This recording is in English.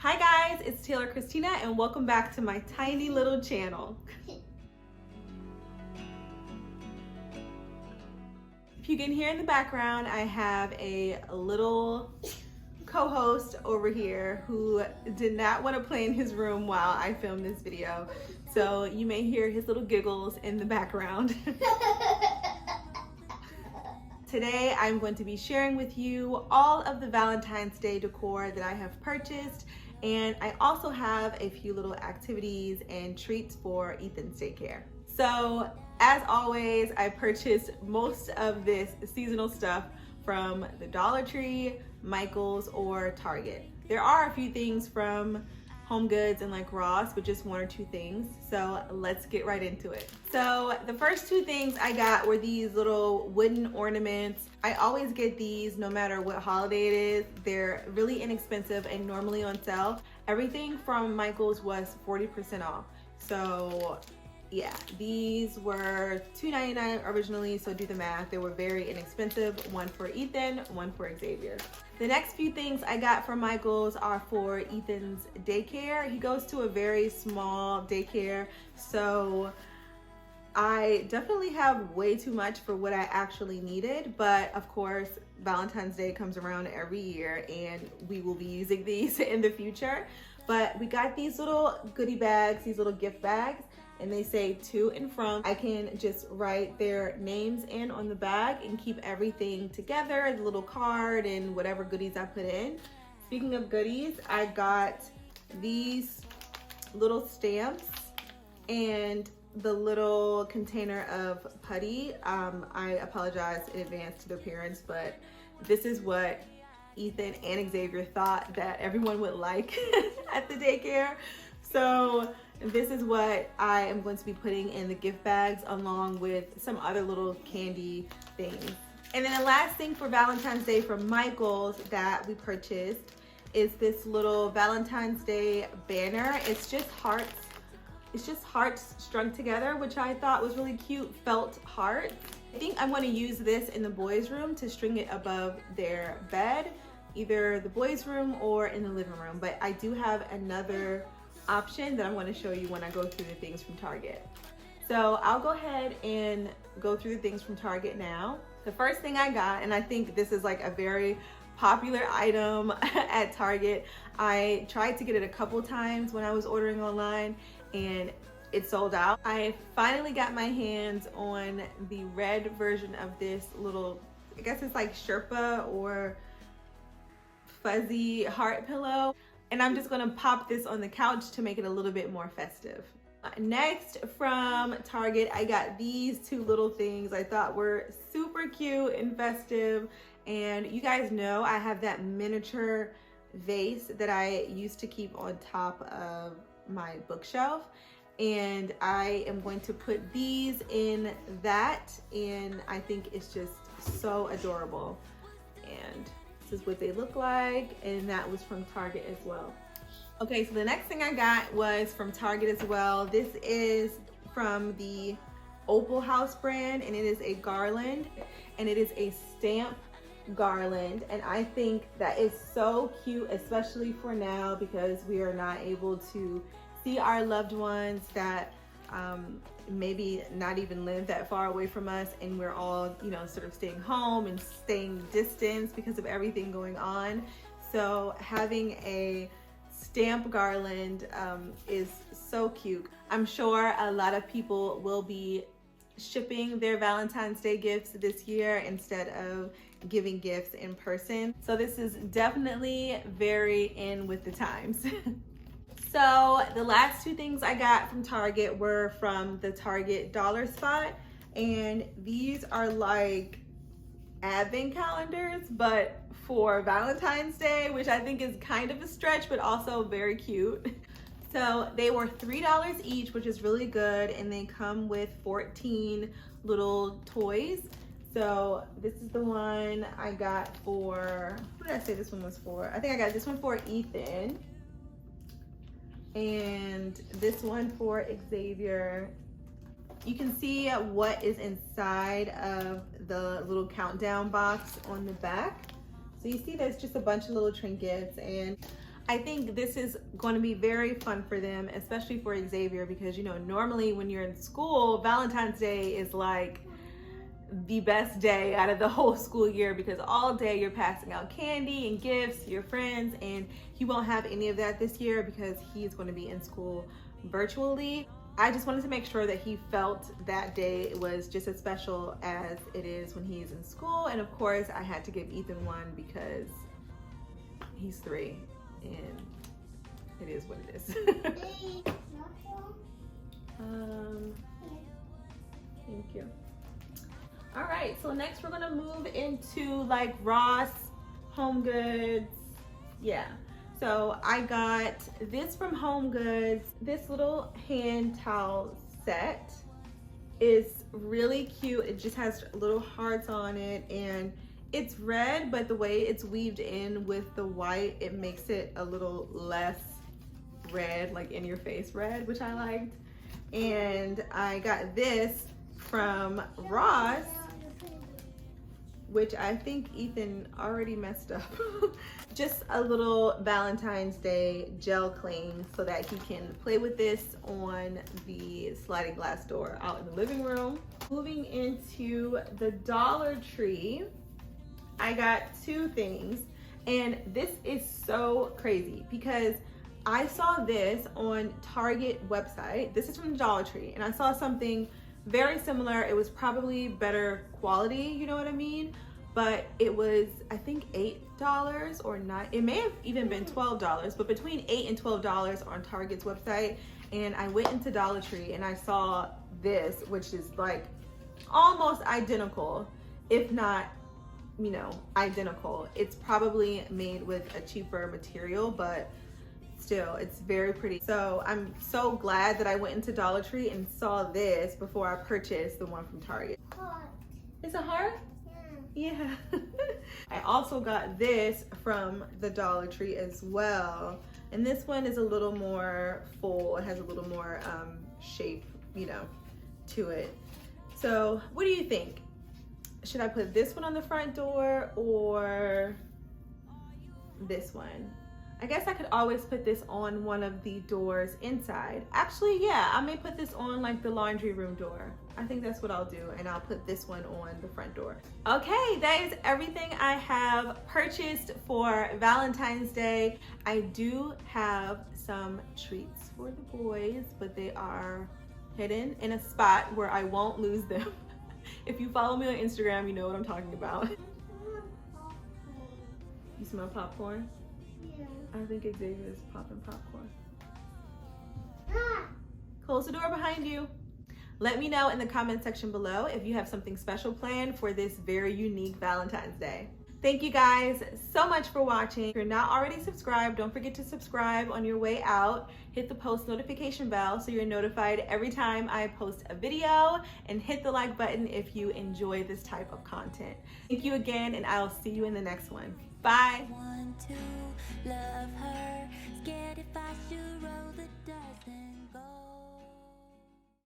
Hi guys, it's Taylor Christina and welcome back to my tiny little channel. If you can hear in the background, I have a little co-host over here who did not want to play in his room while I filmed this video. So you may hear his little giggles in the background. Today I'm going to be sharing with you all of the Valentine's Day decor that I have purchased, and I also have a few little activities and treats for Ethan's daycare. So as always, I purchased most of this seasonal stuff from the Dollar Tree, Michael's, or Target. There are a few things from Home Goods and like Ross, but just one or two things. So let's get right into it. So the first two things I got were these little wooden ornaments. I always get these no matter what holiday it is. They're really inexpensive and normally on sale. Everything from Michael's was 40% off. So yeah, these were $2.99 originally, so do the math. They were very inexpensive, one for Ethan, one for Xavier. The next few things I got from Michael's are for Ethan's daycare. He goes to a very small daycare, so I definitely have way too much for what I actually needed, but of course, Valentine's Day comes around every year and we will be using these in the future. But we got these little goodie bags, these little gift bags, and they say to and from. I can just write their names in on the bag and keep everything together, the little card and whatever goodies I put in. Speaking of goodies, I got these little stamps and the little container of putty. I apologize in advance to the parents, but this is what Ethan and Xavier thought that everyone would like at the daycare. So this is what I am going to be putting in the gift bags along with some other little candy things. And then the last thing for Valentine's Day from Michael's that we purchased is this little Valentine's Day banner. It's just hearts. It's just hearts strung together, which I thought was really cute, felt heart. I think I'm going to use this in the boys' room to string it above their bed, either the boys' room or in the living room. But I do have another option that I'm going to show you when I go through the things from Target. So I'll go ahead and go through the things from Target now. The first thing I got, and I think this is like a very popular item at Target. I tried to get it a couple times when I was ordering online and it sold out. I finally got my hands on the red version of this little, I guess it's like Sherpa or fuzzy heart pillow. And I'm just gonna pop this on the couch to make it a little bit more festive. Next from Target, I got these two little things I thought were super cute and festive. And you guys know I have that miniature vase that I used to keep on top of my bookshelf. And I am going to put these in that, and I think it's just so adorable. And this is what they look like, and that was from Target as well. Okay, so the next thing I got was from Target as well. This is from the Opal House brand, and it is a garland, and it is a stamp garland, and I think that is so cute, especially for now because we are not able to see our loved ones that maybe not even live that far away from us, and we're all, you know, sort of staying home and staying distance because of everything going on. So having a stamp garland is so cute. I'm sure a lot of people will be shipping their Valentine's Day gifts this year instead of giving gifts in person. So this is definitely very in with the times. So the last two things I got from Target were from the Target dollar spot, and these are like advent calendars but for Valentine's Day, which I think is kind of a stretch but also very cute. So they were $3 each, which is really good, and they come with 14 little toys. So this is the one I got for, what did I say this one was for? I think I got this one for Ethan, and this one for Xavier. You can see what is inside of the little countdown box on the back. So you see there's just a bunch of little trinkets, and I think this is going to be very fun for them, especially for Xavier, because, you know, normally when you're in school, Valentine's Day is like the best day out of the whole school year, because all day you're passing out candy and gifts to your friends, and he won't have any of that this year because he's going to be in school virtually. I just wanted to make sure that he felt that day was just as special as it is when he's in school. And of course I had to give Ethan one because he's 3 and it is what it is. Thank you. All right, so next we're gonna move into like Ross, Home Goods. Yeah, so I got this from Home Goods. This little hand towel set is really cute. It just has little hearts on it, and it's red, but the way it's weaved in with the white, it makes it a little less red, like in your face red, which I liked. And I got this from Ross, which I think Ethan already messed up. Just a little Valentine's Day gel cling so that he can play with this on the sliding glass door out in the living room. Moving into the Dollar Tree, I got 2 things, and this is so crazy because I saw this on Target website. This is from the Dollar Tree, and I saw something very similar. It was probably better quality, you know what I mean? But it was, I think, $8 or not. It may have even been $12, but between $8 and $12 on Target's website. And I went into Dollar Tree and I saw this, which is like almost identical, if not, you know, identical. It's probably made with a cheaper material, but still, it's very pretty. So I'm so glad that I went into Dollar Tree and saw this before I purchased the one from Target. Heart. It's a heart? Yeah. Yeah. I also got this from the Dollar Tree as well. And this one is a little more full. It has a little more shape, you know, to it. So what do you think? Should I put this one on the front door or this one? I guess I could always put this on one of the doors inside. Actually, yeah, I may put this on like the laundry room door. I think that's what I'll do, and I'll put this one on the front door. Okay, that is everything I have purchased for Valentine's Day. I do have some treats for the boys, but they are hidden in a spot where I won't lose them. If you follow me on Instagram, you know what I'm talking about. You smell popcorn? Yeah. I think Xavier is popping popcorn. Ah. Close the door behind you. Let me know in the comment section below if you have something special planned for this very unique Valentine's Day. Thank you guys so much for watching. If you're not already subscribed, don't forget to subscribe on your way out. Hit the post notification bell so you're notified every time I post a video, and hit the like button if you enjoy this type of content. Thank you again, and I'll see you in the next one. Bye. Want to love her, scared if I should roll the dozen.